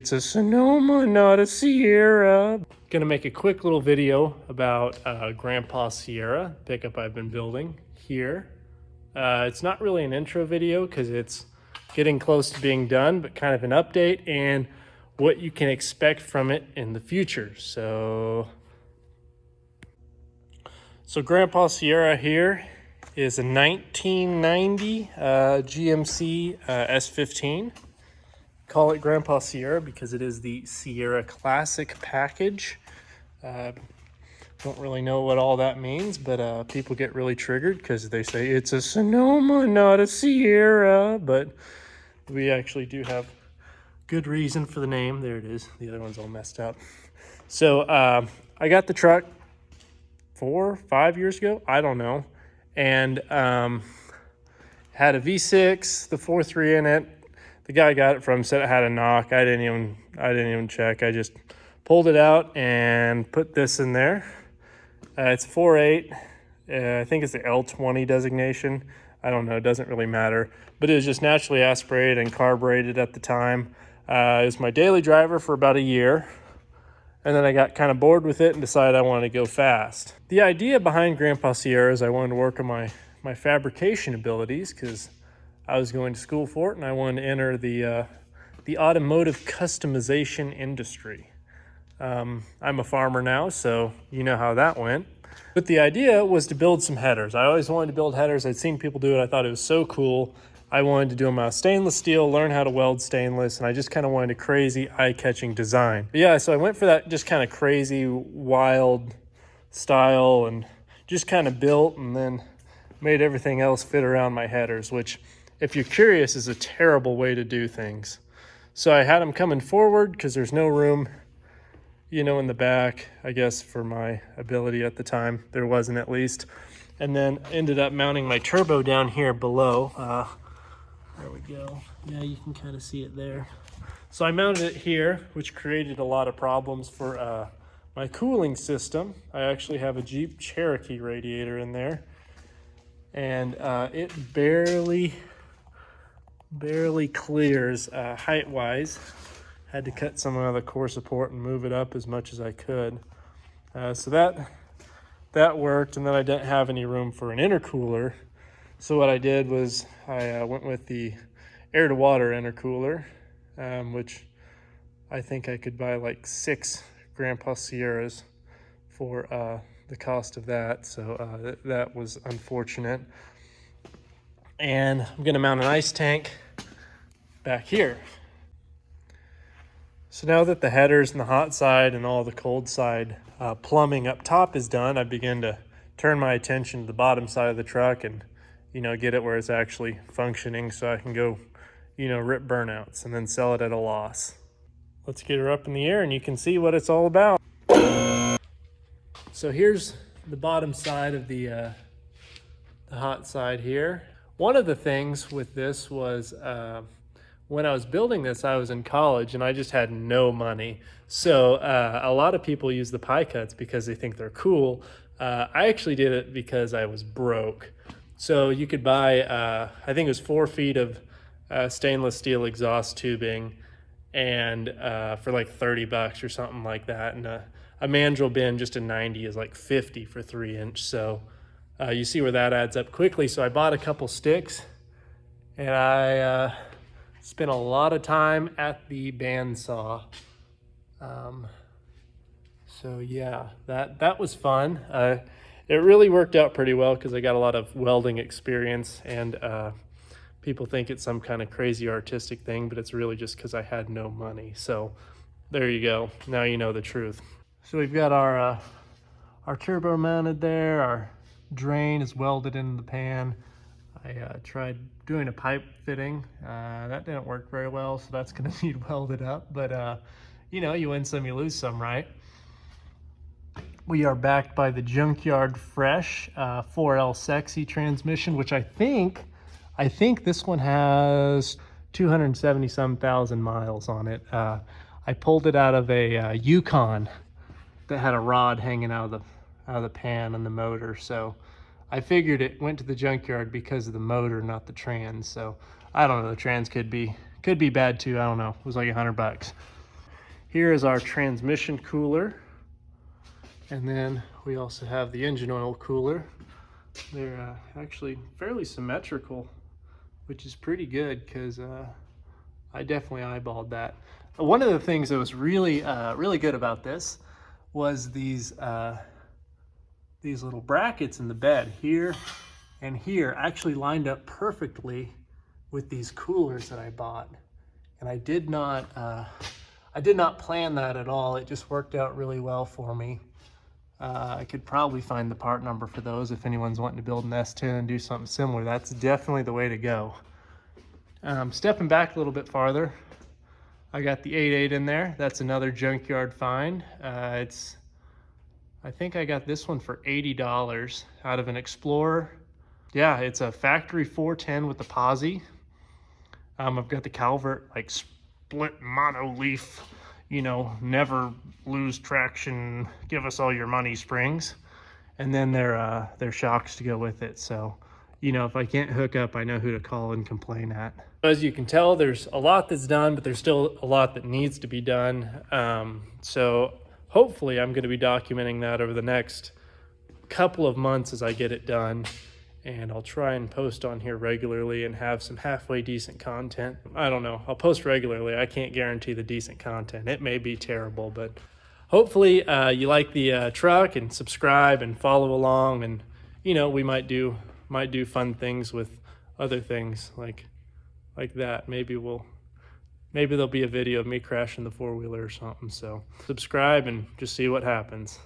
It's a Sonoma, not a Sierra. Gonna make a quick little video about Grandpa Sierra pickup I've been building here. It's not really an intro video because it's getting close to being done, but kind of an update and what you can expect from it in the future. So Grandpa Sierra here is a 1990 GMC S15. Call it Grandpa Sierra because it is the Sierra Classic package. Don't really know what all that means, but people get really triggered because they say it's a Sonoma, not a Sierra. But we actually do have good reason for the name. There it is. The other one's all messed up. So I got the truck 4 or 5 years ago. I don't know. And had a V6, the 4.3 in it. The guy I got it from said it had a knock. I didn't even check. I just pulled it out and put this in there. It's 4.8. I think it's the L20 designation. I don't know. It doesn't really matter. But it was just naturally aspirated and carbureted at the time. It was my daily driver for about a year. And then I got kind of bored with it and decided I wanted to go fast. The idea behind Grandpa Sierra is I wanted to work on my fabrication abilities because I was going to school for it and I wanted to enter the automotive customization industry. I'm a farmer now, so you know how that went. But the idea was to build some headers. I always wanted to build headers. I'd seen people do it. I thought it was so cool. I wanted to do them out of stainless steel, learn how to weld stainless, and I just kind of wanted a crazy, eye-catching design. But yeah, so I went for that just kind of crazy, wild style and just kind of built and then made everything else fit around my headers, which, if you're curious, is a terrible way to do things. So I had them coming forward because there's no room, in the back, I guess, for my ability at the time. There wasn't, at least. And then ended up mounting my turbo down here below. There we go. Yeah, you can kind of see it there. So I mounted it here, which created a lot of problems for my cooling system. I actually have a Jeep Cherokee radiator in there. And it barely clears height-wise. Had to cut some of the core support and move it up as much as I could. So that worked, and then I didn't have any room for an intercooler. So what I did was I went with the air-to-water intercooler, which I think I could buy like 6 Grandpa Sierras for the cost of that. So that was unfortunate. And I'm gonna mount an ice tank back here. So now that the headers and the hot side and all the cold side plumbing up top is done, I begin to turn my attention to the bottom side of the truck and, get it where it's actually functioning so I can go, rip burnouts and then sell it at a loss. Let's get her up in the air and you can see what it's all about. So here's the bottom side of the hot side here. One of the things with this was when I was building this, I was in college and I just had no money. So a lot of people use the pie cuts because they think they're cool. I actually did it because I was broke. So you could buy, I think it was 4 feet of stainless steel exhaust tubing and for like $30 or something like that. And a mandrel bin, just a 90, is like 50 for 3-inch. So you see where that adds up quickly. So I bought a couple sticks and I spent a lot of time at the bandsaw. So yeah, that was fun. It really worked out pretty well because I got a lot of welding experience, and people think it's some kind of crazy artistic thing, but it's really just because I had no money. So there you go. Now you know the truth. So we've got our turbo mounted there. Our drain is welded into the pan. I tried doing a pipe fitting. That didn't work very well, so that's gonna need welded up. But you win some, you lose some, right? We are backed by the Junkyard Fresh 4L Sexy transmission, which I think this one has 270-some thousand miles on it. I pulled it out of a Yukon that had a rod hanging out of the pan and the motor. So I figured it went to the junkyard because of the motor, not the trans. So I don't know, the trans could be bad too. I don't know. It was like $100. Here is our transmission cooler. And then we also have the engine oil cooler. They're actually fairly symmetrical, which is pretty good because I definitely eyeballed that. One of the things that was really, really good about this was these little brackets in the bed here and here actually lined up perfectly with these coolers that I bought. And I did not plan that at all. It just worked out really well for me. I could probably find the part number for those if anyone's wanting to build an S10 and do something similar. That's definitely the way to go. Stepping back a little bit farther, I got the 8.8 in there. That's another junkyard find. I think I got this one for $80 out of an Explorer. Yeah, it's a factory 410 with the posi. I've got the Calvert like split mono leaf, you know, never lose traction, give us all your money springs. And then their shocks to go with it. So, you know, if I can't hook up, I know who to call and complain at. As you can tell, there's a lot that's done, but there's still a lot that needs to be done. So hopefully I'm going to be documenting that over the next couple of months as I get it done. And I'll try and post on here regularly and have some halfway decent content. I don't know. I'll post regularly. I can't guarantee the decent content. It may be terrible, but hopefully you like the truck and subscribe and follow along. And, you know, we might do fun things with other things like that. Maybe there'll be a video of me crashing the four-wheeler or something. So subscribe and just see what happens.